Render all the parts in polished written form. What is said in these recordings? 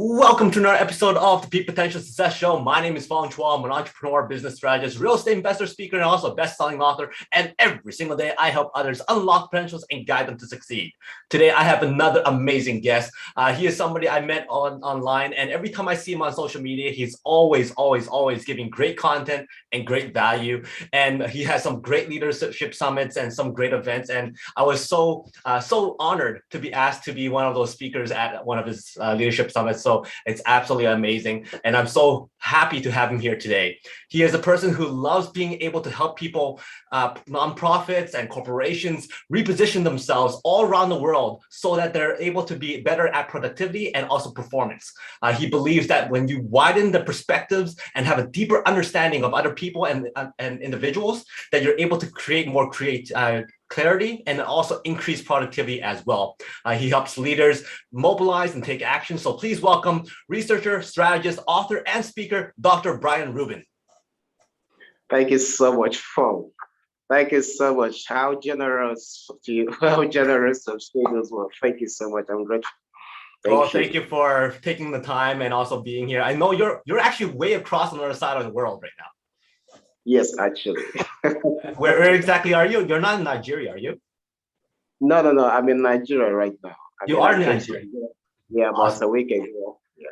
Welcome to another episode of the Peak Potential Success Show. My name is Fong. I'm an entrepreneur, business strategist, real estate investor, speaker, and also a best-selling author. And every single day, I help others unlock potentials and guide them to succeed. Today, I have another amazing guest. He is somebody I met online, and every time I see him on social media, he's always giving great content and great value. And he has some great leadership summits and some great events. And I was so honored to be asked to be one of those speakers at one of his leadership summits. So it's absolutely amazing. And I'm so happy to have him here today. He is a person who loves being able to help people, nonprofits and corporations reposition themselves all around the world so that they're able to be better at productivity and also performance. He believes that when you widen the perspectives and have a deeper understanding of other people and individuals, that you're able to create more clarity and also increase productivity as well. He helps leaders mobilize and take action. So please welcome researcher, strategist, author, and speaker, Dr. Brian Reuben. Thank you so much, Fong. Thank you so much. How generous of you, how generous of speakers were. Thank you so much. I'm grateful. Thank you for taking the time and also being here. I know you're actually way across on the other side of the world right now. Yes, actually. Where exactly are you? You're not in Nigeria, are you? No. I'm in Nigeria right now. You are in Nigeria? Yeah, about a week ago. Yeah.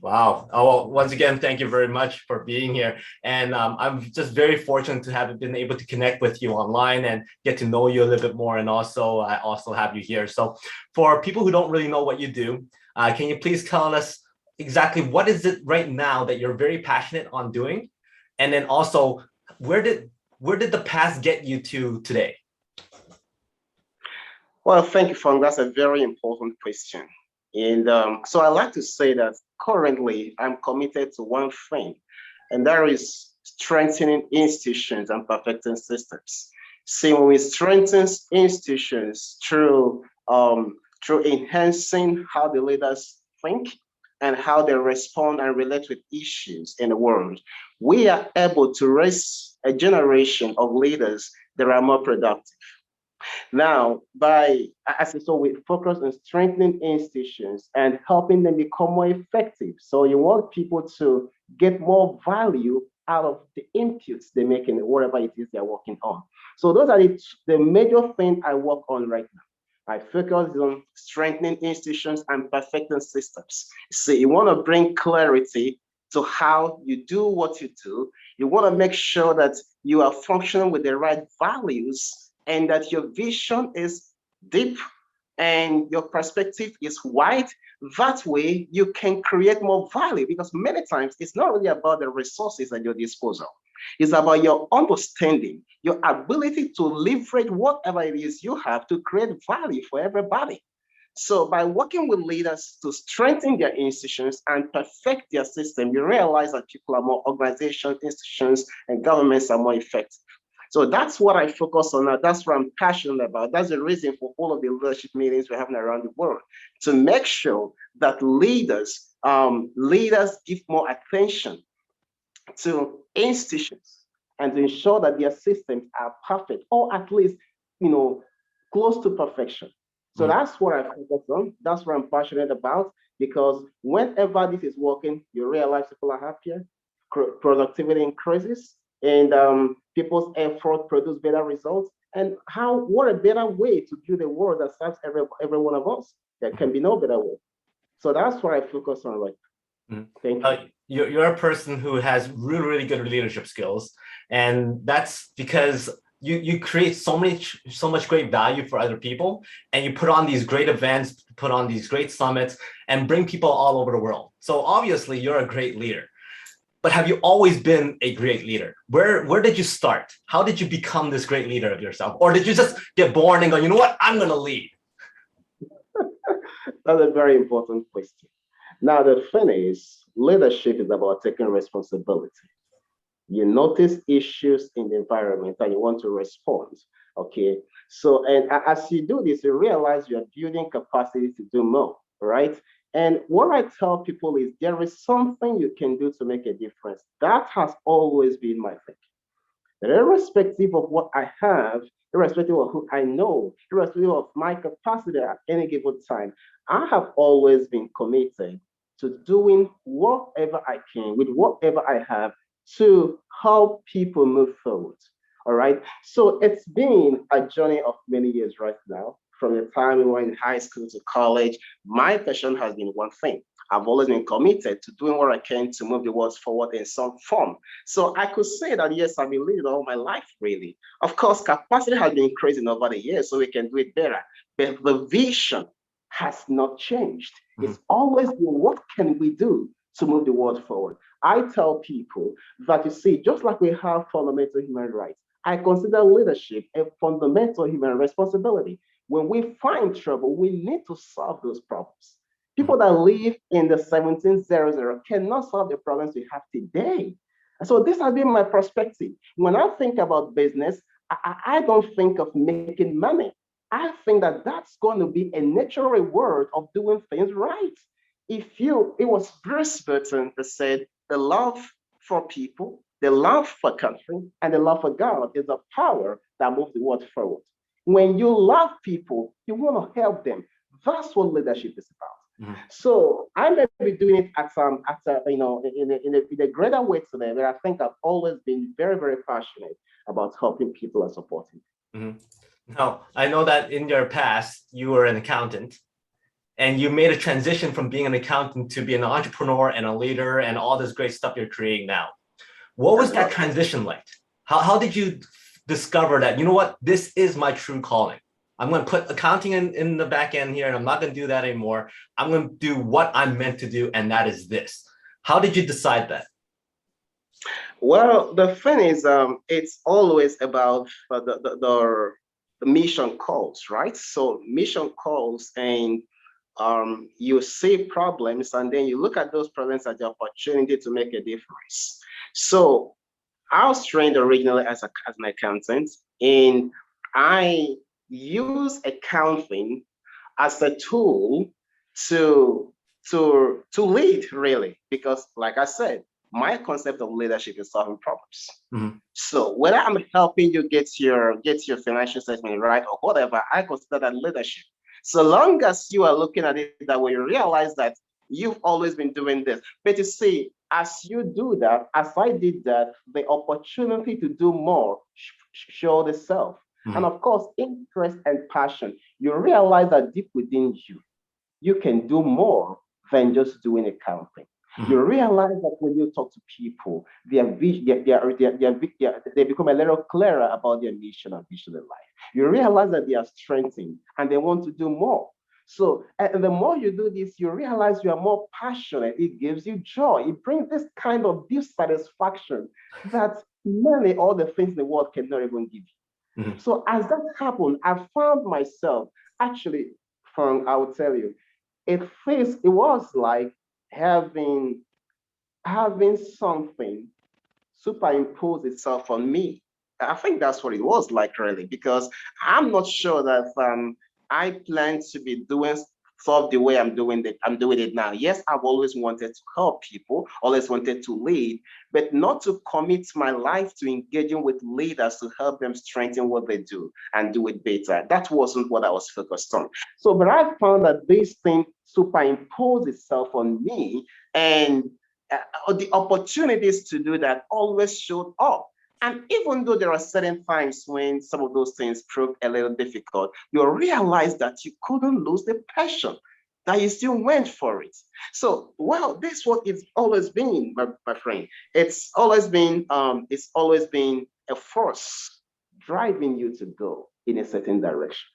Wow. Oh, well, once again, thank you very much for being here. And I'm just very fortunate to have been able to connect with you online and get to know you a little bit more. And also, I also have you here. So for people who don't really know what you do, can you please tell us exactly what is it right now that you're very passionate on doing? And then also, where did the past get you to today? Well, thank you, Fong. That's a very important question. And so I like to say that currently I'm committed to one thing, and that is strengthening institutions and perfecting systems. See, when we strengthen institutions through enhancing how the leaders think and how they respond and relate with issues in the world, we are able to raise a generation of leaders that are more productive. Now, so we focus on strengthening institutions and helping them become more effective. So you want people to get more value out of the inputs they make in whatever it is they're working on. So those are the major things I work on right now. I focus on strengthening institutions and perfecting systems. So you want to bring clarity to how you do what you do. You want to make sure that you are functioning with the right values and that your vision is deep and your perspective is wide. That way you can create more value, because many times it's not really about the resources at your disposal. It's about your understanding, your ability to leverage whatever it is you have to create value for everybody. So by working with leaders to strengthen their institutions and perfect their system, you realize that people are more organizations, institutions, and governments are more effective. So that's what I focus on now. That's what I'm passionate about. That's the reason for all of the leadership meetings we're having around the world, to make sure that leaders give more attention to institutions and to ensure that their systems are perfect, or at least, close to perfection. So that's what I focus on. That's what I'm passionate about, because whenever this is working, you realize people are happier, productivity increases, and people's effort produce better results. And what a better way to build a world that serves every one of us. There can be no better way. So that's what I focus on right now. Thank you. You're a person who has really good leadership skills, and that's because you create so much great value for other people, and you put on these great events, put on these great summits, and bring people all over the world. So obviously you're a great leader. But have you always been a great leader? Where did you start? How did you become this great leader of yourself? Or did you just get born and go, you know what, I'm going to lead? That's a very important question. Now, the thing is, leadership is about taking responsibility. You notice issues in the environment and you want to respond. Okay. So, and as you do this, you realize you're building capacity to do more, right? And what I tell people is there is something you can do to make a difference. That has always been my thing. That irrespective of what I have, irrespective of who I know, irrespective of my capacity at any given time, I have always been committed to doing whatever I can with whatever I have to help people move forward. All right. So it's been a journey of many years right now. From the time we were in high school to college, my passion has been one thing. I've always been committed to doing what I can to move the world forward in some form. So I could say that, yes, I've been leading all my life, really. Of course, capacity has been increasing over the years, so we can do it better. But the vision has not changed. Mhm. It's always been, what can we do to move the world forward? I tell people that, you see, just like we have fundamental human rights, I consider leadership a fundamental human responsibility. When we find trouble, we need to solve those problems. People that live in the 1700 cannot solve the problems we have today. So this has been my perspective. When I think about business, I don't think of making money. I think that that's going to be a natural reward of doing things right. It was Bruce Burton that said, the love for people, the love for country, and the love for God is the power that moves the world forward. When you love people, you want to help them. That's what leadership is about. Mhm. So I may be doing it in a greater way today, but I think I've always been very, very passionate about helping people and supporting. Mhm. Now, I know that in your past, you were an accountant and you made a transition from being an accountant to be an entrepreneur and a leader and all this great stuff you're creating now. What was that transition like? How did you discover that, you know what, this is my true calling? I'm going to put accounting in the back end here, and I'm not going to do that anymore. I'm going to do what I'm meant to do, and that is this. How did you decide that? Well, the thing is, it's always about the mission calls, right? So mission calls, and you see problems, and then you look at those problems as the opportunity to make a difference. So I was trained originally as an accountant, and I use accounting as a tool to lead, really, because like I said, my concept of leadership is solving problems. Mm-hmm. So whether I'm helping you get your financial statement right or whatever, I consider that leadership. So long as you are looking at it that way, you realize that you've always been doing this. But you see, as you do that, as I did that, the opportunity to do more showed itself. Mm-hmm. And of course, interest and passion. You realize that deep within you, you can do more than just doing accounting. Mm-hmm. You realize that when you talk to people, they become a little clearer about their mission and vision in life. You realize that they are strengthened and they want to do more. So, and the more you do this, you realize you are more passionate. It gives you joy. It brings this kind of deep satisfaction that many other things in the world cannot even give you. Mm-hmm. So, as that happened, I found myself actually, I will tell you, it was like having something superimpose itself on me. I think that's what it was like, really, because I'm not sure that I plan to be doing stuff the way I'm doing it now. Yes, I've always wanted to help people, always wanted to lead, but not to commit my life to engaging with leaders to help them strengthen what they do and do it better. That wasn't what I was focused on. So, but I found that this thing superimposed itself on me, and the opportunities to do that always showed up. And even though there are certain times when some of those things proved a little difficult, you realize that you couldn't lose the passion, that you still went for it. So, well, this is what it's always been, my friend. It's always been a force driving you to go in a certain direction.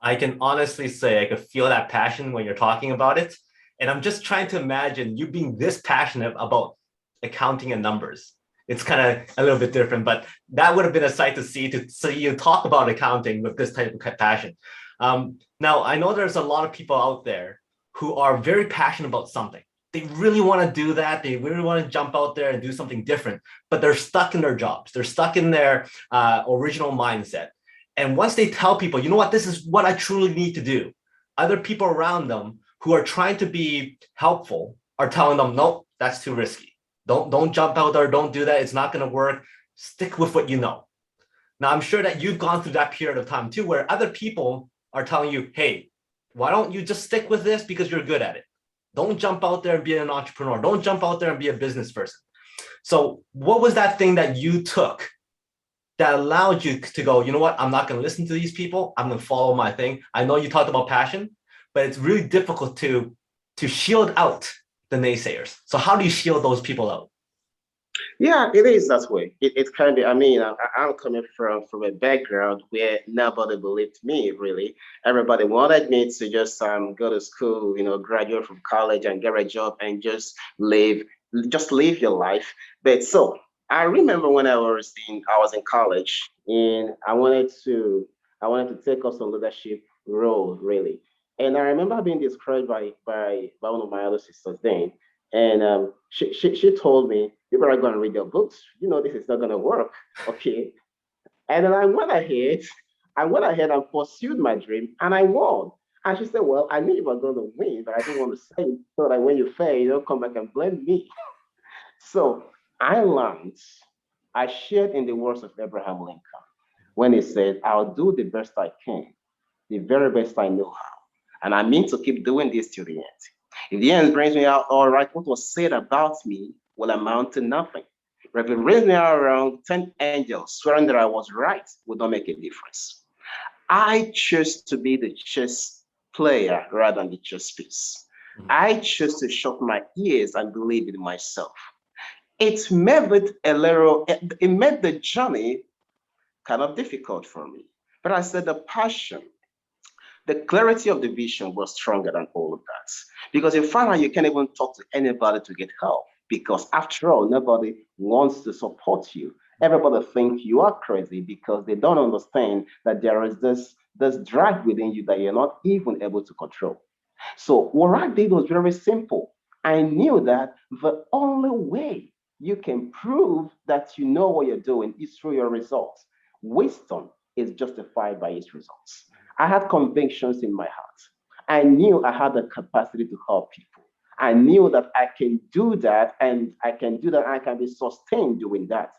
I can honestly say I could feel that passion when you're talking about it. And I'm just trying to imagine you being this passionate about accounting and numbers. It's kind of a little bit different, but that would have been a sight to see you talk about accounting with this type of passion. Now, I know there's a lot of people out there who are very passionate about something. They really want to do that. They really want to jump out there and do something different, but they're stuck in their jobs. They're stuck in their original mindset. And once they tell people, you know what, this is what I truly need to do, other people around them who are trying to be helpful are telling them, nope, that's too risky. Don't jump out there. Don't do that. It's not going to work. Stick with what you know. Now, I'm sure that you've gone through that period of time too, where other people are telling you, hey, why don't you just stick with this because you're good at it? Don't jump out there and be an entrepreneur. Don't jump out there and be a business person. So what was that thing that you took that allowed you to go, you know what, I'm not going to listen to these people. I'm going to follow my thing. I know you talked about passion, but it's really difficult to shield out the naysayers. So how do you shield those people out? Yeah, it is that way. It kind of, I mean, I'm coming from a background where nobody believed me, really. Everybody wanted me to just go to school, graduate from college and get a job and just live your life. But so I remember when I was in college and I wanted to take up some leadership role, really. And I remember being described by one of my other sisters then. And she told me, you better go and read your books. This is not going to work. Okay. And then I went ahead and pursued my dream and I won. And she said, well, I knew you were going to win, but I didn't want to say it so that when you fail, you don't come back and blame me. So I learned, I shared in the words of Abraham Lincoln when he said, I'll do the best I can, the very best I know how. And I mean to keep doing this till the end. If the end brings me out all right, what was said about me will amount to nothing. But if it brings me out around 10 angels swearing that I was right, would not make a difference. I chose to be the chess player rather than the chess piece. I chose to shut my ears and believe in myself. It made the journey kind of difficult for me. But I said the passion, the clarity of the vision was stronger than all of that. Because you find out you can't even talk to anybody to get help. Because after all, nobody wants to support you. Everybody thinks you are crazy because they don't understand that there is this drive within you that you're not even able to control. So what I did was very simple. I knew that the only way you can prove that you know what you're doing is through your results. Wisdom is justified by its results. I had convictions in my heart. I knew I had the capacity to help people. I knew that I can do that and I can do that. I can be sustained doing that.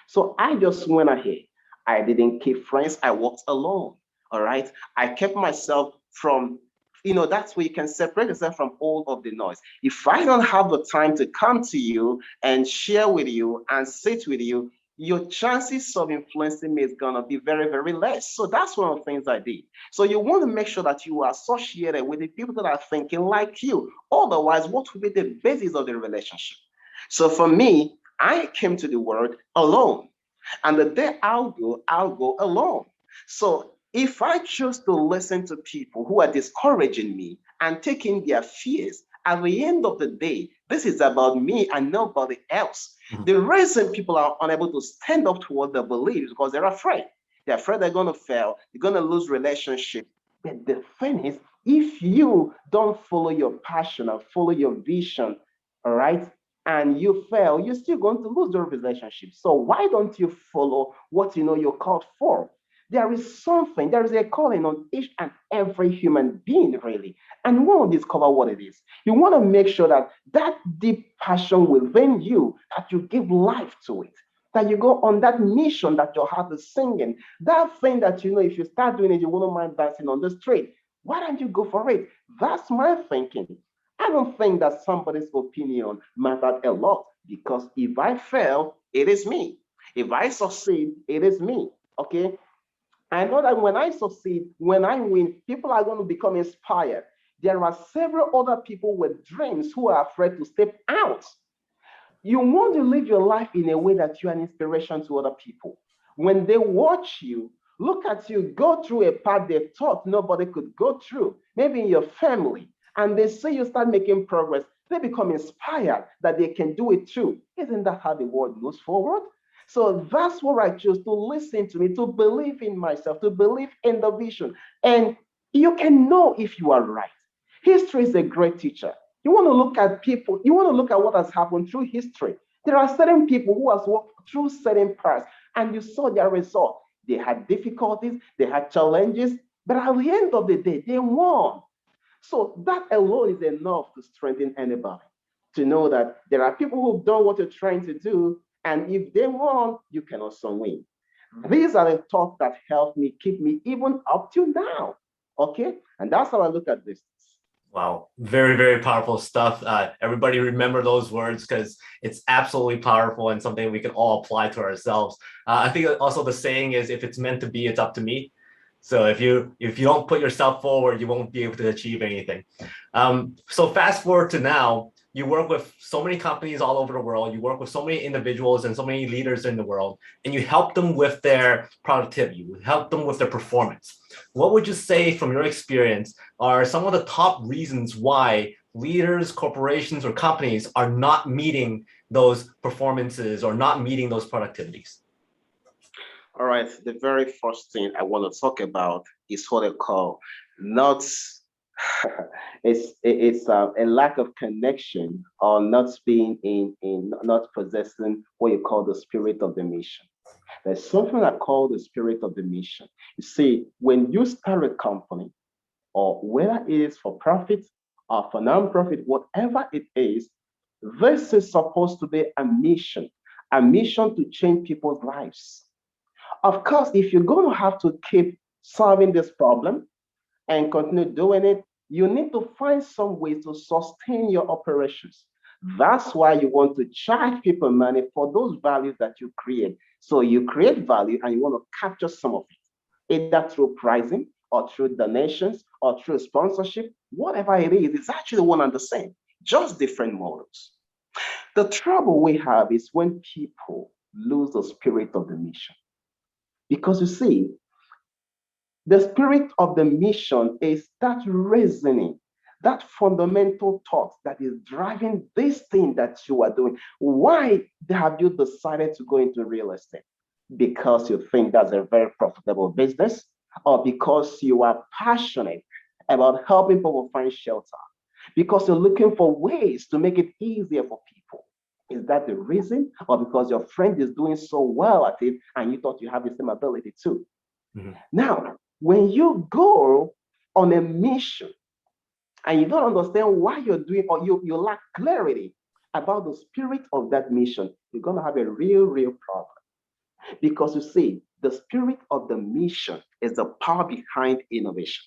So I just went ahead. I didn't keep friends. I walked alone. All right. I kept myself from, that's where you can separate yourself from all of the noise. If I don't have the time to come to you and share with you and sit with you, your chances of influencing me is going to be very, very less. So that's one of the things I did. So you want to make sure that you are associated with the people that are thinking like you. Otherwise, what will be the basis of the relationship? So for me, I came to the world alone. And the day I'll go alone. So if I choose to listen to people who are discouraging me and taking their fears, at the end of the day, this is about me and nobody else. The reason people are unable to stand up to what they believe is because they're afraid. They're afraid they're going to fail. They're going to lose relationship. But the thing is, if you don't follow your passion and follow your vision, all right, and you fail, you're still going to lose your relationship. So why don't you follow what you know you're called for? There is a calling on each and every human being, really. And you want to discover what it is. You want to make sure that deep passion within you, that you give life to it, that you go on that mission that your heart is singing, that thing that if you start doing it, you won't mind dancing on the street. Why don't you go for it? That's my thinking. I don't think that somebody's opinion matters a lot because if I fail, it is me. If I succeed, it is me. Okay? I know that when I succeed, when I win, people are going to become inspired. There are several other people with dreams who are afraid to step out. You want to live your life in a way that you are an inspiration to other people. When they watch you, look at you, go through a path they thought nobody could go through, maybe in your family, and they see you start making progress, they become inspired that they can do it too. Isn't that how the world moves forward? So that's what I chose, to listen to me, to believe in myself, to believe in the vision. And you can know if you are right. History is a great teacher. You want to look at people, you want to look at what has happened through history. There are certain people who has walked through certain paths and you saw their result. They had difficulties, they had challenges, but at the end of the day, they won. So that alone is enough to strengthen anybody, to know that there are people who've done what you're trying to do, and if they won, you can also win. These are the thoughts that help me keep me even up to now. Okay? And that's how I look at this. Wow, very, very powerful stuff. Everybody remember those words because it's absolutely powerful and something we can all apply to ourselves. I think also the saying is, if it's meant to be, it's up to me. So if you don't put yourself forward, you won't be able to achieve anything. So fast forward to now, you work with so many companies all over the world. You work with so many individuals and so many leaders in the world, and you help them with their productivity. You help them with their performance. What would you say from your experience are some of the top reasons why leaders, corporations, or companies are not meeting those performances or not meeting those productivities? All right, the very first thing I want to talk about is what I call not it's a lack of connection or not being in not possessing what you call the spirit of the mission. There's something I call the spirit of the mission. You see, when you start a company, or whether it is for profit or for non-profit, whatever it is, this is supposed to be a mission to change people's lives. Of course, if you're going to have to keep solving this problem and continue doing it, you need to find some way to sustain your operations. That's why you want to charge people money for those values that you create. So you create value and you want to capture some of it, either through pricing or through donations or through sponsorship, whatever it is, it's actually one and the same, just different models. The trouble we have is when people lose the spirit of the mission. Because you see, the spirit of the mission is that reasoning, that fundamental thought that is driving this thing that you are doing. Why have you decided to go into real estate? Because you think that's a very profitable business, or because you are passionate about helping people find shelter, because you're looking for ways to make it easier for people. Is that the reason? Or because your friend is doing so well at it and you thought you have the same ability too? Mm-hmm. Now, when you go on a mission and you don't understand why you're doing, or you lack clarity about the spirit of that mission, you're going to have a real problem. Because you see, the spirit of the mission is the power behind innovation.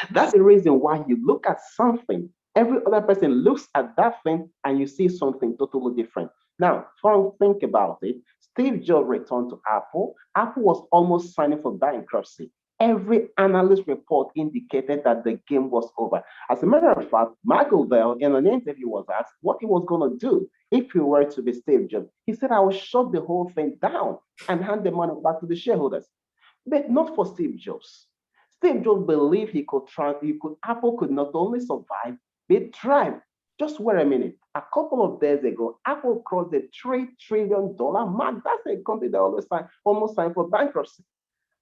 That's the reason why you look at something, every other person looks at that thing and you see something totally different. Now, Fong, think about it. Steve Jobs returned to Apple. Apple was almost signing for bankruptcy. Every analyst report indicated that the game was over. As a matter of fact, Michael Bell in an interview was asked what he was going to do if he were to be Steve Jobs. He said, I will shut the whole thing down and hand the money back to the shareholders. But not for Steve Jobs. Steve Jobs believed Apple could not only survive, but thrive. Just wait a minute. A couple of days ago, Apple crossed the $3 trillion mark. That's a company that almost signed for bankruptcy.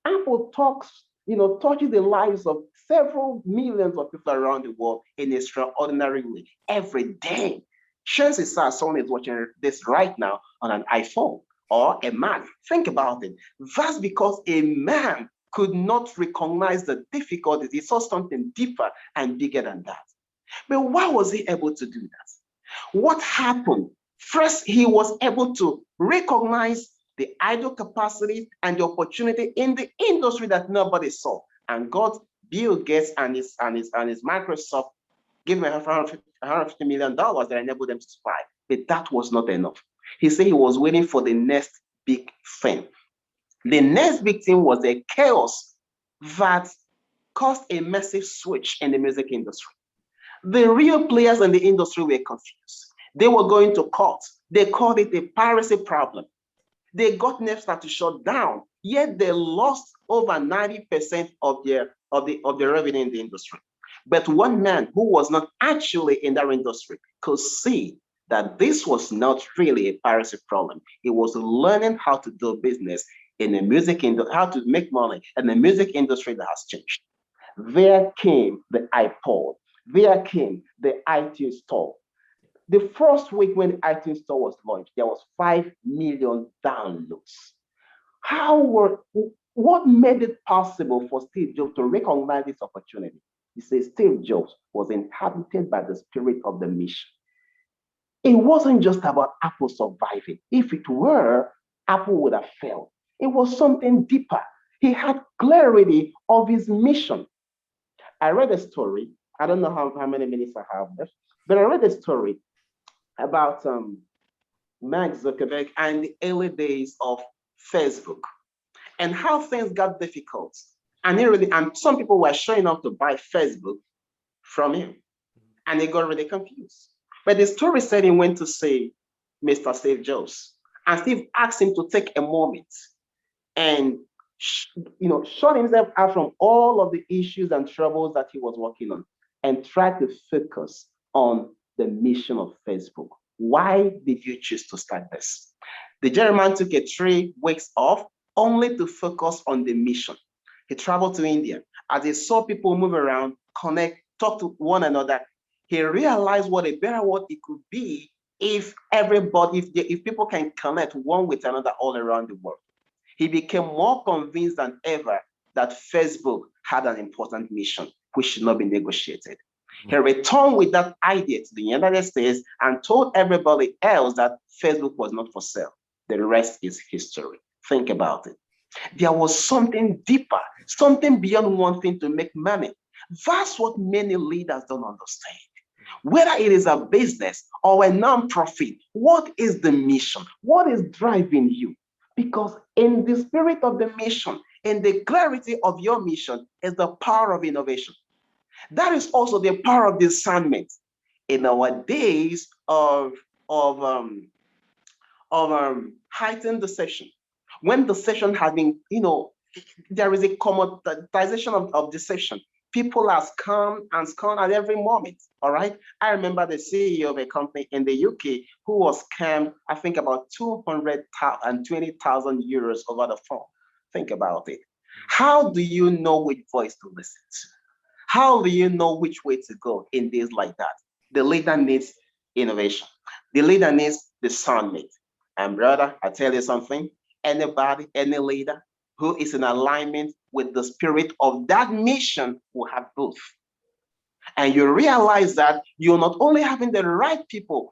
Apple touches the lives of several millions of people around the world in extraordinary way every day. Chances are someone is watching this right now on an iPhone or a Mac. Think about it. That's because a man could not recognize the difficulties. He saw something deeper and bigger than that. But why was he able to do that? What happened? First, he was able to recognize the idle capacity and the opportunity in the industry that nobody saw. And got Bill Gates and his Microsoft gave him $150 million that enabled them to survive. But that was not enough. He said he was waiting for the next big thing. The next big thing was a chaos that caused a massive switch in the music industry. The real players in the industry were confused. They were going to court. They called it a piracy problem. They got Napster to shut down, yet they lost over 90% of the revenue in the industry. But one man who was not actually in that industry could see that this was not really a piracy problem. He was learning how to do business in the music industry, how to make money in the music industry that has changed. There came the iPod. There came the iTunes Store. The first week when the iTunes Store was launched, there was 5 million downloads. What made it possible for Steve Jobs to recognize this opportunity? He says Steve Jobs was inhabited by the spirit of the mission. It wasn't just about Apple surviving. If it were, Apple would have failed. It was something deeper. He had clarity of his mission. I read a story I don't know how many minutes I have left, but I read a story about Mark Zuckerberg and the early days of Facebook and how things got difficult. And and some people were showing up to buy Facebook from him, and they got really confused. But the story said he went to see Mr. Steve Jobs, and Steve asked him to take a moment and shut himself out from all of the issues and troubles that he was working on and try to focus on the mission of Facebook. Why did you choose to start this? The gentleman took a 3 weeks off only to focus on the mission. He traveled to India. As he saw people move around, connect, talk to one another, he realized what a better world it could be if if people can connect one with another all around the world. He became more convinced than ever that Facebook had an important mission which should not be negotiated. He returned with that idea to the United States and told everybody else that Facebook was not for sale. The rest is history. Think about it. There was something deeper, something beyond wanting to make money. That's what many leaders don't understand. Whether it is a business or a nonprofit, what is the mission? What is driving you? Because in the spirit of the mission, in the clarity of your mission, is the power of innovation. That is also the power of discernment. In our days of heightened deception, when deception has been, there is a commoditization of deception. People are scammed and scammed at every moment. All right. I remember the CEO of a company in the UK who was scammed, I think, about 220,000 euros over the phone. Think about it. How do you know which voice to listen to? How do you know which way to go in days like that? The leader needs innovation. The leader needs discernment. And brother, I tell you something, anybody, any leader who is in alignment with the spirit of that mission will have both. And you realize that you're not only having the right people,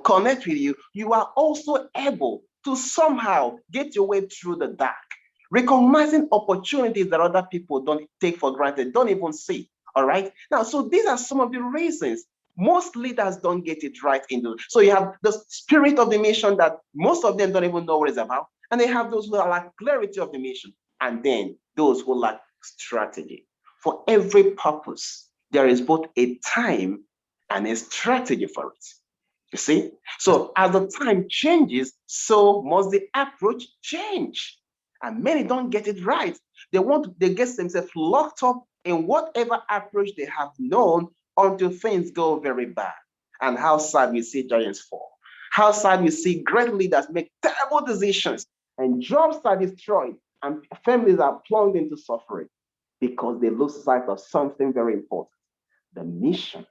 connect with you, you are also able to somehow get your way through the dark, recognizing opportunities that other people don't take for granted, don't even see. All right. Now, so these are some of the reasons most leaders don't get it right so you have the spirit of the mission that most of them don't even know what it's about. And they have those who lack clarity of the mission, and then those who lack strategy. For every purpose, there is both a time and a strategy for it. You see? So as the time changes, so must the approach change. And many don't get it right. They get themselves locked up in whatever approach they have known until things go very bad. And how sad we see giants fall. How sad we see great leaders make terrible decisions and jobs are destroyed and families are plunged into suffering because they lose sight of something very important. The mission.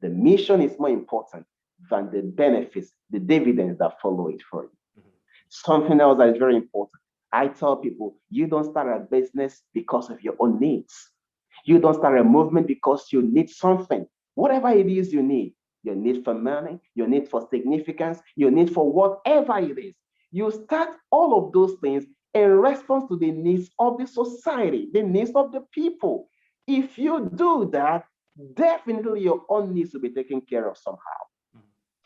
The mission is more important than the benefits, the dividends that follow it for you. Something else that is very important. I tell people, you don't start a business because of your own needs. You don't start a movement because you need something. Whatever it is you need for money, you need for significance, you need for whatever it is. You start all of those things in response to the needs of the society, the needs of the people. If you do that, definitely your own needs will be taken care of somehow.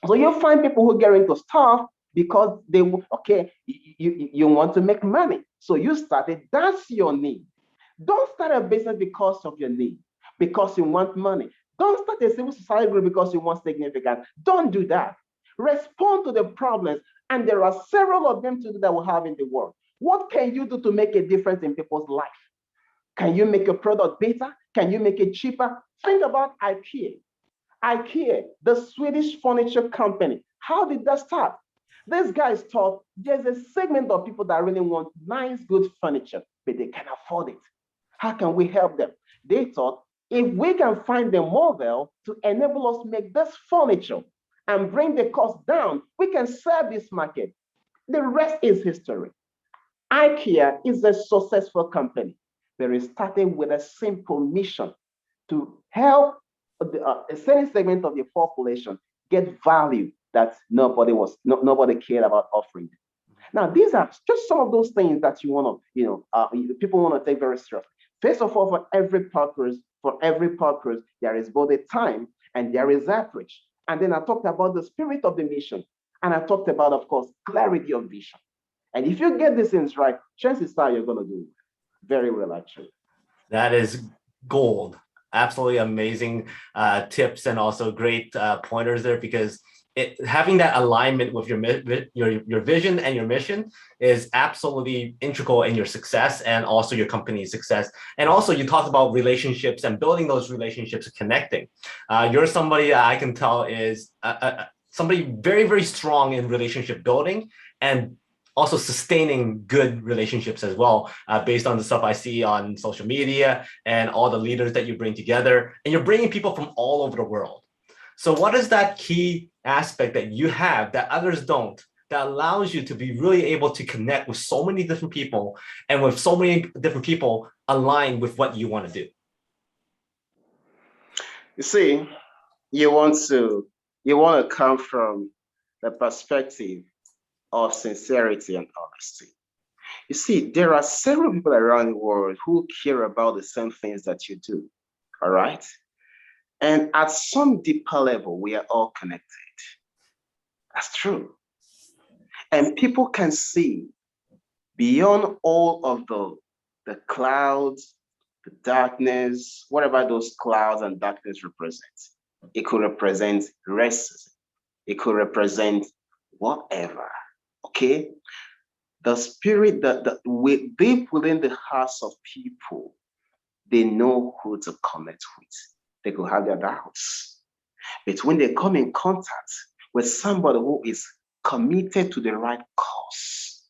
So you'll find people who get into stuff because you want to make money. So you started, that's your need. Don't start a business because of your need, because you want money. Don't start a civil society group because you want significance. Don't do that. Respond to the problems, and there are several of them that we have in the world. What can you do to make a difference in people's life? Can you make your product better? Can you make it cheaper? Think about IKEA. IKEA, the Swedish furniture company. How did that start? These guys thought there's a segment of people that really want nice, good furniture, but they can't afford it. How can we help them? They thought, if we can find the model to enable us to make this furniture and bring the cost down, we can serve this market. The rest is history. IKEA is a successful company, but it started with a simple mission to help a certain segment of the population get value that nobody cared about offering. Now, these are just some of those things that you want to, people want to take very seriously. First of all, for every purpose, For every purpose, there is both a time and there is outreach. And then I talked about the spirit of the mission. And I talked about, of course, clarity of vision. And if you get these things right, chances are you're going to do very well, actually. That is gold. Absolutely amazing tips and also great pointers there, because having that alignment with your vision and your mission is absolutely integral in your success and also your company's success. And also you talked about relationships and building those relationships and connecting. You're somebody I can tell is somebody very, very strong in relationship building and also sustaining good relationships as well, based on the stuff I see on social media and all the leaders that you bring together. And you're bringing people from all over the world. So what is that key aspect that you have that others don't, that allows you to be really able to connect with so many different people and with so many different people aligned with what you want to do? You see, you want to come from the perspective of sincerity and honesty. You see, there are several people around the world who care about the same things that you do, all right? And at some deeper level, we are all connected. That's true. And people can see beyond all of the clouds, the darkness, whatever those clouds and darkness represent. It could represent racism. It could represent whatever, okay? The spirit deep within the hearts of people, they know who to connect with. They could have their doubts. But when they come in contact with somebody who is committed to the right cause,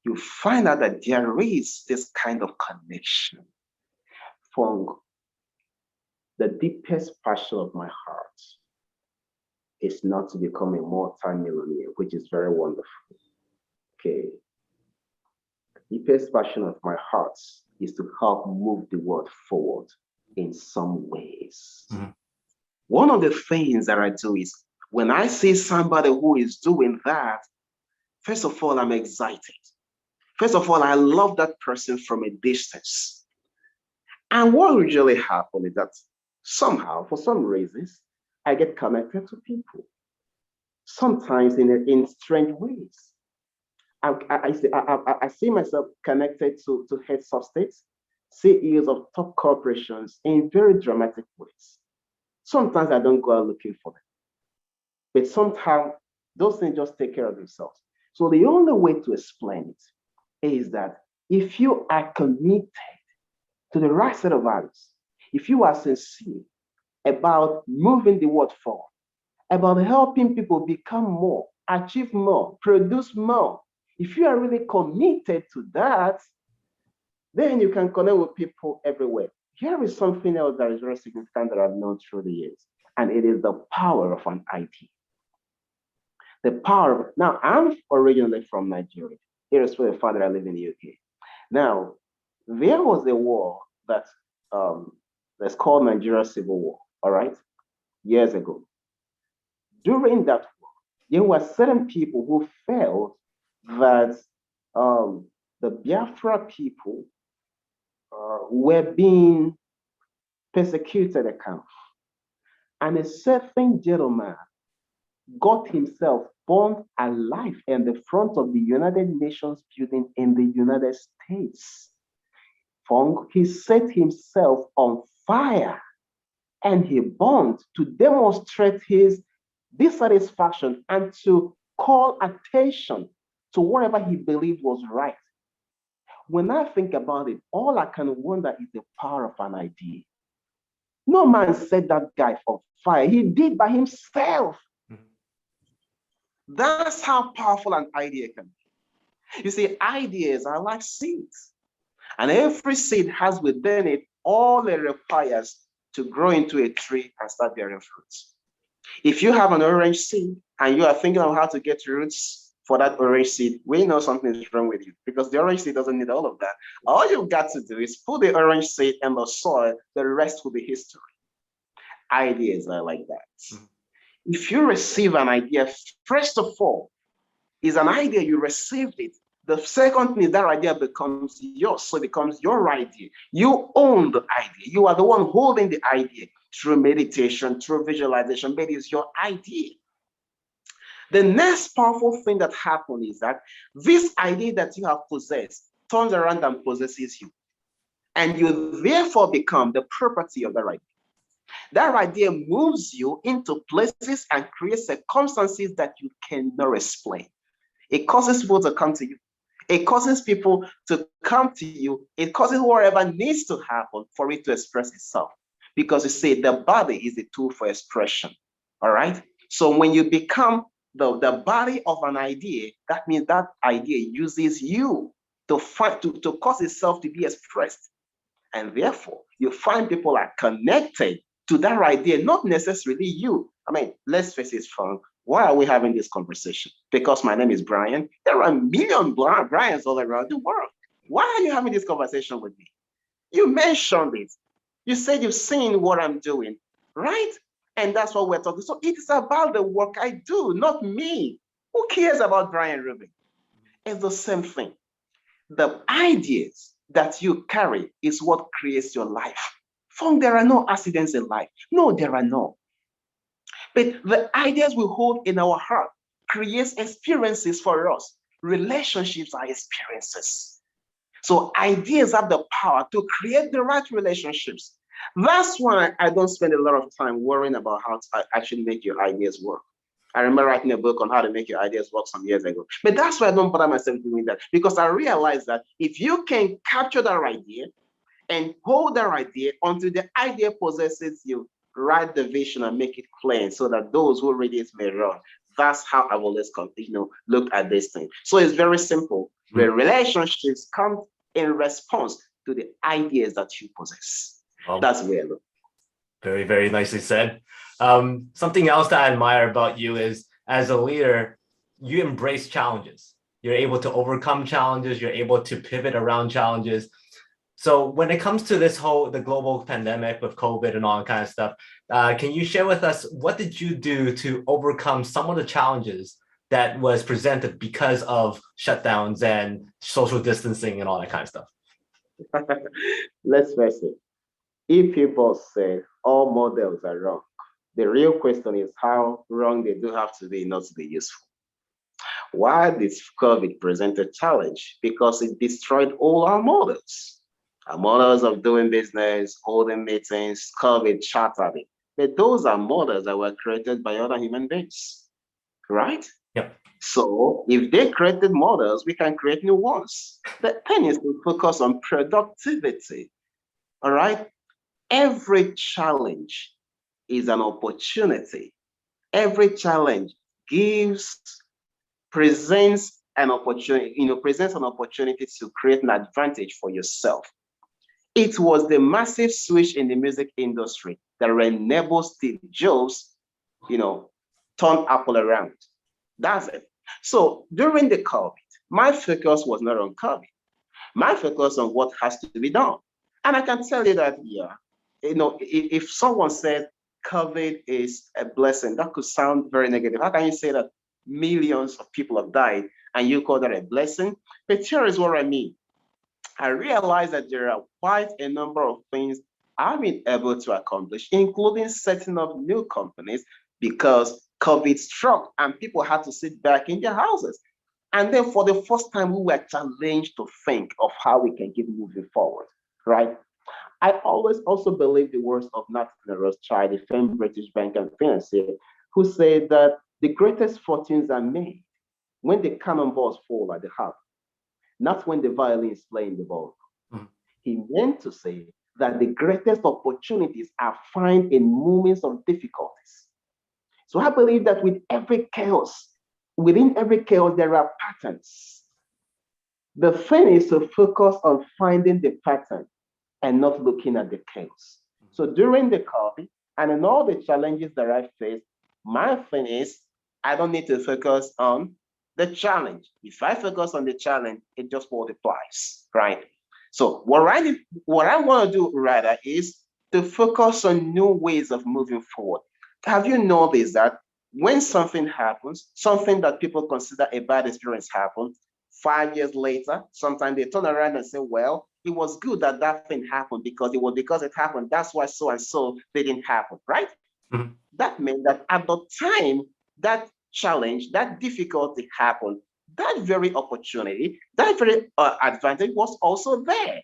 you find out that there is this kind of connection. Fong, the deepest passion of my heart is not to become a multi-millionaire, which is very wonderful. Okay. The deepest passion of my heart is to help move the world forward in some ways. Mm-hmm. One of the things that I do is when I see somebody who is doing that, first of all, I'm excited. First of all, I love that person from a distance. And what usually happens is that somehow, for some reasons, I get connected to people, sometimes in strange ways. I see myself connected to heads of states, CEOs of top corporations in very dramatic ways. Sometimes I don't go out looking for them, but somehow those things just take care of themselves. So the only way to explain it is that if you are committed to the right set of values, if you are sincere about moving the world forward, about helping people become more, achieve more, produce more, if you are really committed to that, then you can connect with people everywhere. Here is something else that is very significant that I've known through the years, and it is the power of an idea. The power of, now I'm originally from Nigeria. Here is where the father I live in the UK. Now, there was a war that's called Nigeria Civil War, all right, years ago. During that war, there were certain people who felt that the Biafra people were being persecuted at camp. And a certain gentleman got himself burned alive in the front of the United Nations building in the United States. Fong, he set himself on fire and he burned to demonstrate his dissatisfaction and to call attention to whatever he believed was right. When I think about it, all I can wonder is the power of an idea. No man set that guy on fire. He did by himself. Mm-hmm. That's how powerful an idea can be. You see, ideas are like seeds. And every seed has within it all it requires to grow into a tree and start bearing fruits. If you have an orange seed and you are thinking of how to get roots for that orange seed, we know something is wrong with you because the orange seed doesn't need all of that. All you've got to do is put the orange seed in the soil, the rest will be history. Ideas are like that. Mm-hmm. If you receive an idea, first of all, is an idea, you received it. The second thing is that idea becomes yours. So it becomes your idea. You own the idea. You are the one holding the idea through meditation, through visualization, but it's your idea. The next powerful thing that happens is that this idea that you have possessed turns around and possesses you. And you therefore become the property of that idea. That idea moves you into places and creates circumstances that you cannot explain. It causes people to come to you. It causes people to come to you. It causes whatever needs to happen for it to express itself. Because you see, the body is the tool for expression. All right. So when you become the body of an idea, that means that idea uses you to cause itself to be expressed. And therefore, you find people are connected to that idea, not necessarily you. I mean, let's face it, Fong. Why are we having this conversation? Because my name is Brian. There are a million Brians all around the world. Why are you having this conversation with me? You mentioned it. You said you've seen what I'm doing, right? And that's what we're talking. So it's about the work I do, not me. Who cares about Brian Reuben? It's the same thing. The ideas that you carry is what creates your life. Fong, there are no accidents in life. No, there are no. But the ideas we hold in our heart creates experiences for us. Relationships are experiences. So ideas have the power to create the right relationships. That's why I don't spend a lot of time worrying about how to actually make your ideas work. I remember writing a book on how to make your ideas work some years ago. But that's why I don't bother myself doing that, because I realize that if you can capture that idea and hold that idea until the idea possesses you, write the vision and make it plain so that those who read it may run. That's how I will always look at this thing. So it's very simple. The relationships come in response to the ideas that you possess. That's where I look. Very, very nicely said. Something else that I admire about you is, as a leader, you embrace challenges. You're able to overcome challenges. You're able to pivot around challenges. So when it comes to the global pandemic with COVID and all that kind of stuff, can you share with us, what did you do to overcome some of the challenges that was presented because of shutdowns and social distancing and all that kind of stuff? Let's face it. If people say all models are wrong, the real question is how wrong they do have to be not to be useful. Why did COVID present a challenge? Because it destroyed all our models. Our models of doing business, holding meetings. COVID shattered it. But those are models that were created by other human beings, right? Yep. So if they created models, we can create new ones. The thing is to focus on productivity, all right? Every challenge is an opportunity. Every challenge presents an opportunity to create an advantage for yourself. It was the massive switch in the music industry that enabled Steve Jobs, turn Apple around. That's it. So during the COVID, my focus was not on COVID. My focus on what has to be done. And I can tell you that, if someone said COVID is a blessing, that could sound very negative. How can you say that millions of people have died and you call that a blessing? But here is what I mean. I realize that there are quite a number of things I've been able to accomplish, including setting up new companies, because COVID struck and people had to sit back in their houses. And then for the first time, we were challenged to think of how we can keep moving forward, right? I always also believe the words of Nathaniel Rothschild, the famed British banker and financier, who said that the greatest fortunes are made when the cannonballs fall at the harp, not when the violin is playing the ball. Mm-hmm. He meant to say that the greatest opportunities are found in moments of difficulties. So I believe that within every chaos, there are patterns. The thing is to focus on finding the pattern and not looking at the chaos. So during the COVID and in all the challenges that I faced, my thing is I don't need to focus on the challenge. If I focus on the challenge, it just multiplies, right? So what I want to do rather is to focus on new ways of moving forward. Have you noticed that when something happens, something that people consider a bad experience happens, 5 years later, sometimes they turn around and say, well, it was good that that thing happened because it was because it happened. That's why so and so didn't happen, right? Mm-hmm. That meant that at the time that challenge, that difficulty happened, that very opportunity, that very advantage was also there.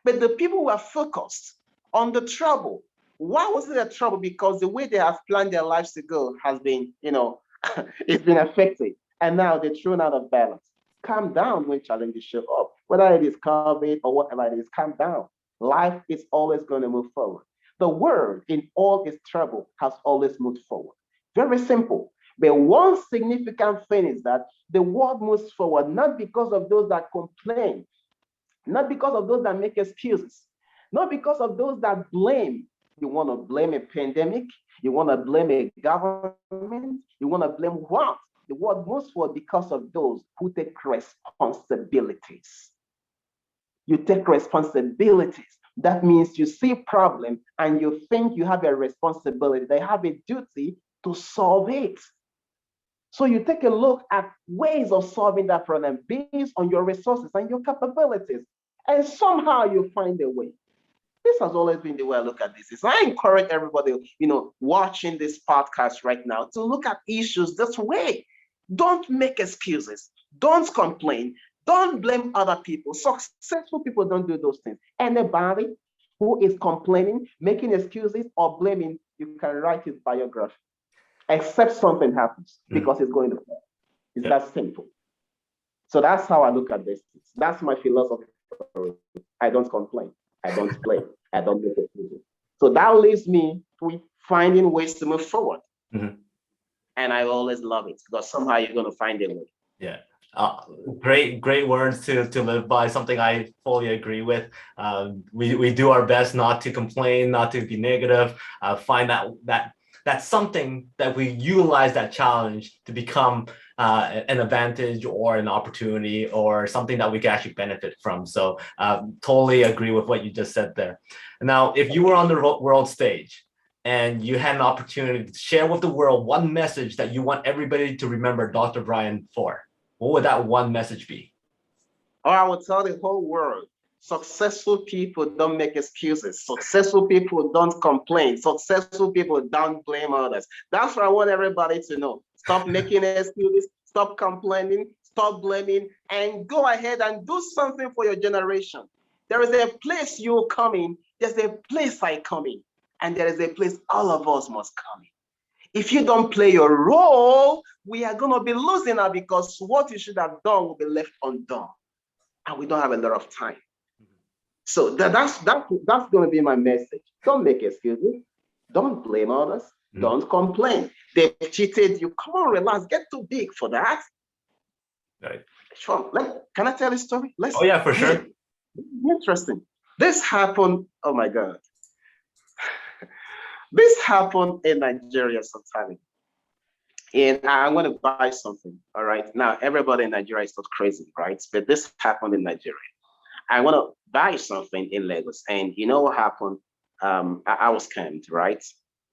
But the people were focused on the trouble. Why was it a trouble? Because the way they have planned their lives to go has been, it's been affected. And now they're thrown out of balance. Calm down when challenges show up. Whether it is COVID or whatever it is, calm down. Life is always going to move forward. The world, in all its trouble, has always moved forward. Very simple. But one significant thing is that the world moves forward not because of those that complain, not because of those that make excuses, not because of those that blame. You want to blame a pandemic, you want to blame a government, you want to blame what? The world moves forward because of those who take responsibilities. You take responsibilities. That means you see a problem and you think you have a responsibility. They have a duty to solve it. So you take a look at ways of solving that problem based on your resources and your capabilities. And somehow you find a way. This has always been the way I look at this. So I encourage everybody, watching this podcast right now to look at issues this way. Don't make excuses. Don't complain. Don't blame other people. Successful people don't do those things. Anybody who is complaining, making excuses, or blaming, you can write his biography. Except something happens because it's going to fail. It's that simple. So that's how I look at this. That's my philosophy. I don't complain. I don't blame. I don't make excuses. So that leaves me with finding ways to move forward. Mm-hmm. And I always love it because somehow you're going to find a way. Yeah. Great words to live by. Something I fully agree with. We do our best not to complain, not to be negative. Find that's something that we utilize that challenge to become an advantage or an opportunity or something that we can actually benefit from. So totally agree with what you just said there. Now, if you were on the world stage and you had an opportunity to share with the world one message that you want everybody to remember Dr. Brian for, what would that one message be? Or I would tell the whole world, successful people don't make excuses. Successful people don't complain. Successful people don't blame others. That's what I want everybody to know. Stop making excuses, stop complaining, stop blaming, and go ahead and do something for your generation. There is a place you're coming, there's a place I come in, and there is a place all of us must come in. If you don't play your role, we are going to be losing out because what you should have done will be left undone. And we don't have a lot of time. So that's going to be my message. Don't make excuses. Don't blame others. Don't complain. They cheated you. Come on, relax. Get too big for that. Right. Sure. Can I tell a story? Oh, yeah, for sure. Interesting. This happened. Oh, my God. This happened in Nigeria sometime. And I'm going to buy something. All right. Now, everybody in Nigeria is not crazy, right? But this happened in Nigeria. I want to buy something in Lagos. And you know what happened? I was scammed, right?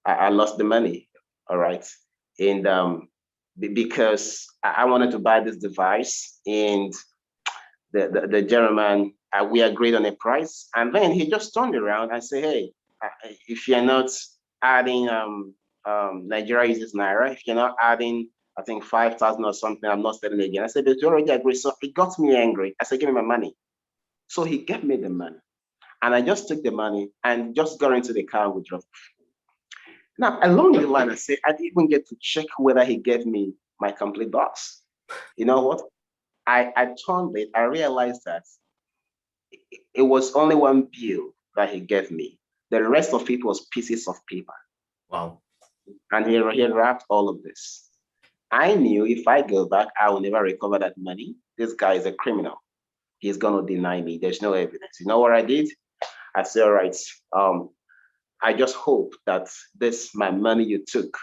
I lost the money. All right. And because I wanted to buy this device, and the gentleman, we agreed on a price. And then he just turned around and said, hey, if you're not adding Nigeria uses Naira, if you're not adding, I think 5,000 or something, I'm not selling it again. I said, but you already agreed. So it got me angry. I said, give me my money. So he gave me the money. And I just took the money and just got into the car and we drove. Now, along the line, I said, I didn't even get to check whether he gave me my complete box. You know what? I turned it. I realized that it was only one bill that he gave me. The rest of it was pieces of paper. Wow. And he wrapped all of this. I knew if I go back, I will never recover that money. This guy is a criminal. He's going to deny me. There's no evidence. You know what I did? I said, all right, I just hope that my money you took,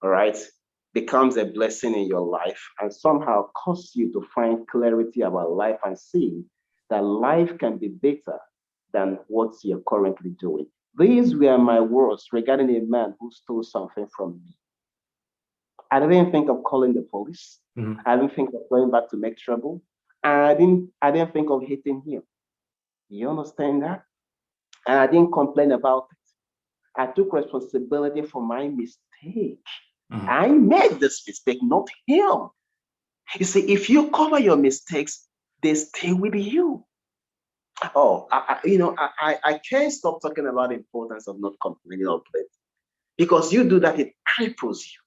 all right, becomes a blessing in your life and somehow cause you to find clarity about life and see that life can be better than what you're currently doing. These were my words regarding a man who stole something from me. I didn't think of calling the police. Mhm. I didn't think of going back to make trouble. And I didn't think of hitting him. You understand that? And I didn't complain about it. I took responsibility for my mistake. Mhm. I made this mistake, not him. You see, if you cover your mistakes, they stay with you. Oh, I can't stop talking about the importance of not complaining or blaming, because you do that, it cripples you.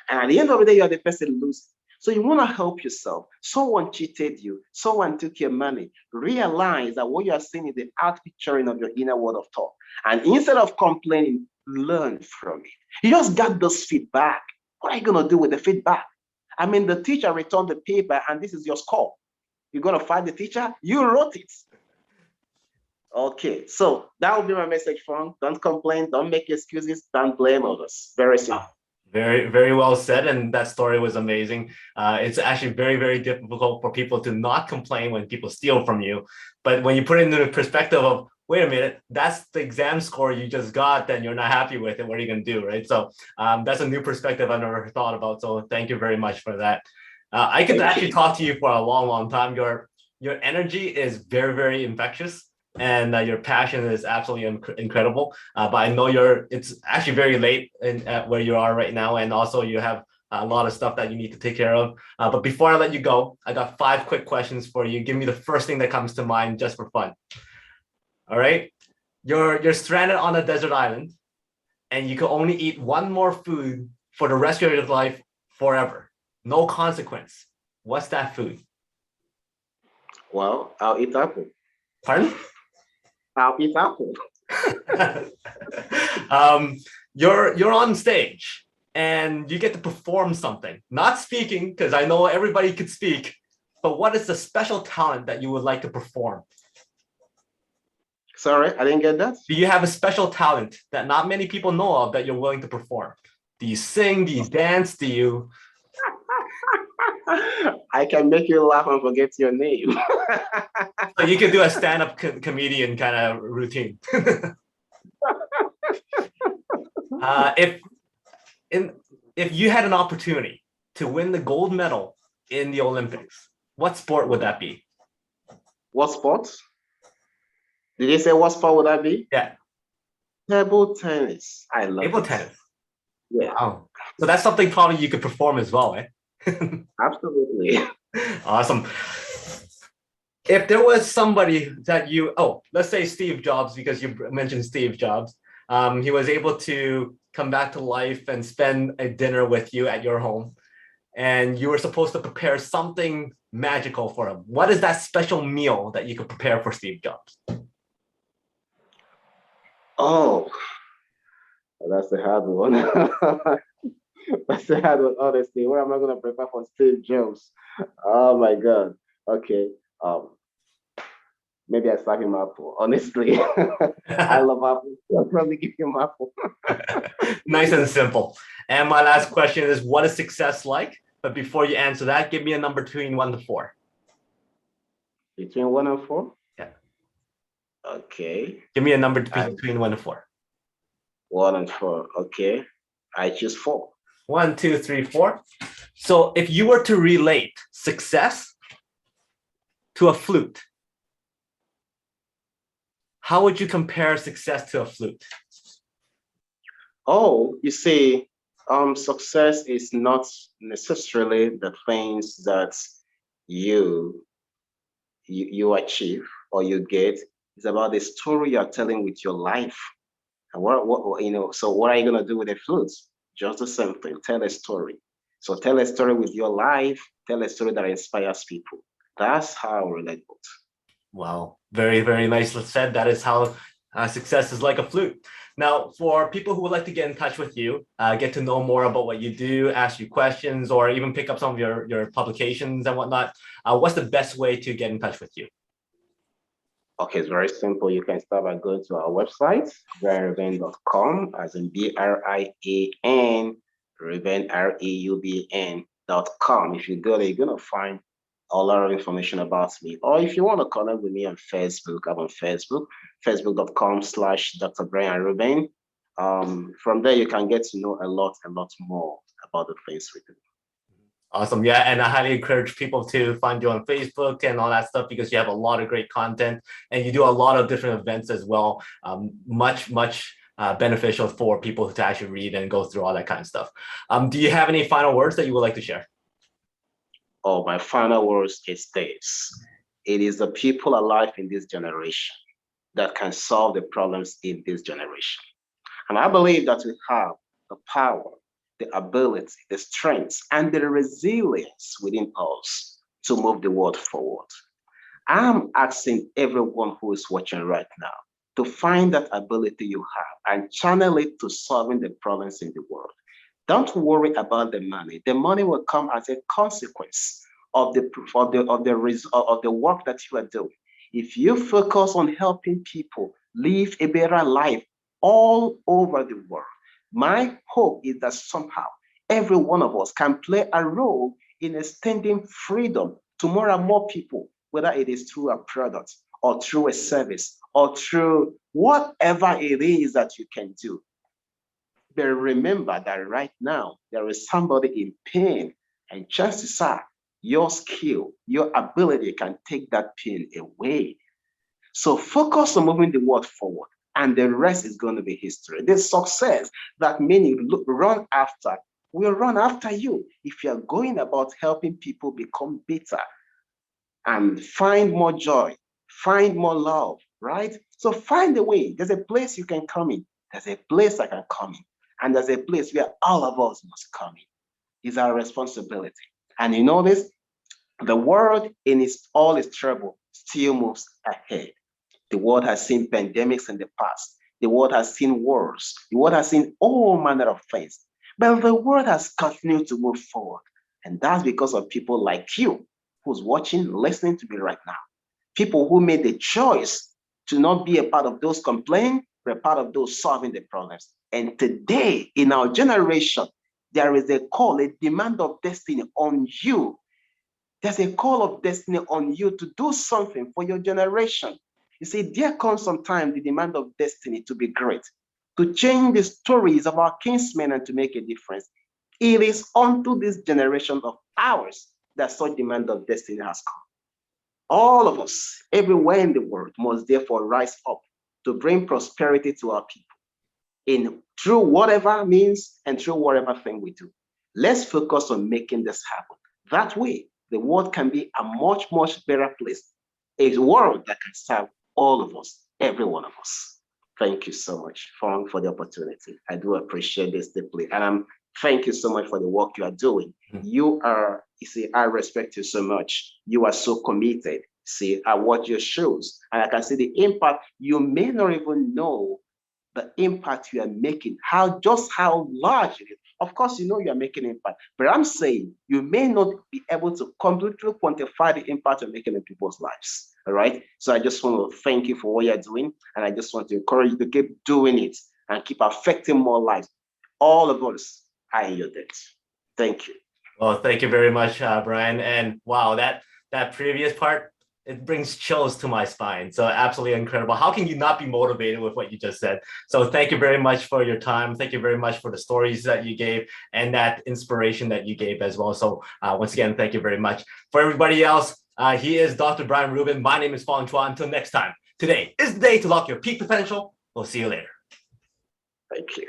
And at the end of the day, you are the person losing. So you want to help yourself. Someone cheated you. Someone took your money. Realize that what you are seeing is the outpicturing of your inner world of thought. And instead of complaining, learn from it. You just got this feedback. What are you going to do with the feedback? I mean, the teacher returned the paper and this is your score. You're going to fight the teacher? You wrote it. Okay, so that will be my message, Fong. Don't complain. Don't make excuses. Don't blame others. Very simple. Very, very well said. And that story was amazing. It's actually very, very difficult for people to not complain when people steal from you. But when you put it into the perspective of, wait a minute, that's the exam score you just got, then you're not happy with it. What are you going to do, right? So that's a new perspective I've never thought about. So thank you very much for that. I could actually talk to you for a long, long time. Your energy is very, very infectious. And your passion is absolutely incredible. But I know it's actually very late at where you are right now. And also you have a lot of stuff that you need to take care of. But before I let you go, I got 5 quick questions for you. Give me the first thing that comes to mind just for fun. All right. You're stranded on a desert island and you can only eat one more food for the rest of your life forever. No consequence. What's that food? Well, I'll eat apple. Pardon? I'll eat apple. You're on stage and you get to perform something, not speaking, because I know everybody could speak, but what is the special talent that you would like to perform? Sorry, I didn't get that. Do you have a special talent that not many people know of that you're willing to perform? Do you sing? Do you dance? Do you? I can make you laugh and forget your name. So you can do a stand-up comedian kind of routine. If you had an opportunity to win the gold medal in the Olympics, what sport would that be? What sport? Did you say what sport would that be? Yeah. Table tennis. I love Table it. tennis. Yeah. Wow. So that's something probably you could perform as well, eh? Absolutely. Awesome. If there was somebody that let's say Steve Jobs, because you mentioned Steve Jobs, he was able to come back to life and spend a dinner with you at your home, and you were supposed to prepare something magical for him. What is that special meal that you could prepare for Steve Jobs? Oh, that's a hard one. That's a hard one, honestly. What am I going to prepare for Steve Jobs? Oh my God. Okay. Maybe I slap him apple. Honestly, I love apple. I'll probably give him apple. Nice and simple. And my last question is, what is success like? But before you answer that, give me a number between 1 to 4. Between 1 and 4? Yeah. Okay. Give me a number between 1 to 4. 1 and 4. Okay. I choose 4. 1, 2, 3, 4. So if you were to relate success to a flute, how would you compare success to a flute? Oh, you see, success is not necessarily the things that you achieve or you get. It's about the story you're telling with your life. And so what are you gonna do with the flute? Just the same thing. Tell a story. So tell a story with your life. Tell a story that inspires people. That's how I relate it. Wow, very, very nicely said. That is how success is like a flute. Now, for people who would like to get in touch with you, get to know more about what you do, ask you questions, or even pick up some of your publications and whatnot, what's the best way to get in touch with you? Okay, it's very simple. You can start by going to our website, reuben.com, as in BRIAN, Reuben, REUBN.com. If you go there, you're going to find a lot of information about me. Or if you want to connect with me on Facebook, I'm on Facebook, facebook.com/Dr. Brian Reuben. From there, you can get to know a lot more other things we do. Awesome. Yeah. And I highly encourage people to find you on Facebook and all that stuff because you have a lot of great content and you do a lot of different events as well. Much beneficial for people to actually read and go through all that kind of stuff. Do you have any final words that you would like to share? Oh, my final words is this. It is the people alive in this generation that can solve the problems in this generation. And I believe that we have the power, the ability, the strength, and the resilience within us to move the world forward. I'm asking everyone who is watching right now to find that ability you have and channel it to solving the problems in the world. Don't worry about the money. The money will come as a consequence of the work that you are doing. If you focus on helping people live a better life all over the world, my hope is that somehow every one of us can play a role in extending freedom to more and more people, whether it is through a product or through a service or through whatever it is that you can do. But remember that right now, there is somebody in pain, and chances are your skill, your ability can take that pain away. So focus on moving the world forward, and the rest is going to be history. The success that many run after will run after you if you're going about helping people become better and find more joy, find more love, right? So find a way. There's a place you can come in. There's a place I can come in. And there's a place where all of us must come in. It's our responsibility. And you know this? The world in all its trouble still moves ahead. The world has seen pandemics in the past. The world has seen wars. The world has seen all manner of things. But the world has continued to move forward. And that's because of people like you who's watching, listening to me right now. People who made the choice to not be a part of those complaining, but a part of those solving the problems. And today, in our generation, there is a call, a demand of destiny on you. There's a call of destiny on you to do something for your generation. You see, there comes some time the demand of destiny to be great, to change the stories of our kinsmen and to make a difference. It is unto this generation of ours that such demand of destiny has come. All of us, everywhere in the world, must therefore rise up to bring prosperity to our people through whatever means and through whatever thing we do. Let's focus on making this happen. That way, the world can be a much better place, a world that can serve all of us, every one of us. Thank you so much, Fong, for the opportunity. I do appreciate this deeply. And thank you so much for the work you are doing. You see, I respect you so much. You are so committed. See, I watch your shows and I can see the impact. You may not even know the impact you are making, how large it is. Of course, you know you are making impact, but I'm saying you may not be able to completely quantify the impact you're making in people's lives. All right. So I just want to thank you for what you're doing. And I just want to encourage you to keep doing it and keep affecting more lives. All of us are in your debt. Thank you. Well, thank you very much, Brian. And wow, that previous part, it brings chills to my spine. So absolutely incredible. How can you not be motivated with what you just said? So thank you very much for your time. Thank you very much for the stories that you gave and that inspiration that you gave as well. So once again, thank you very much. For everybody else, he is Dr. Brian Reuben. My name is Fong. Until next time, today is the day to lock your peak potential. We'll see you later. Thank you.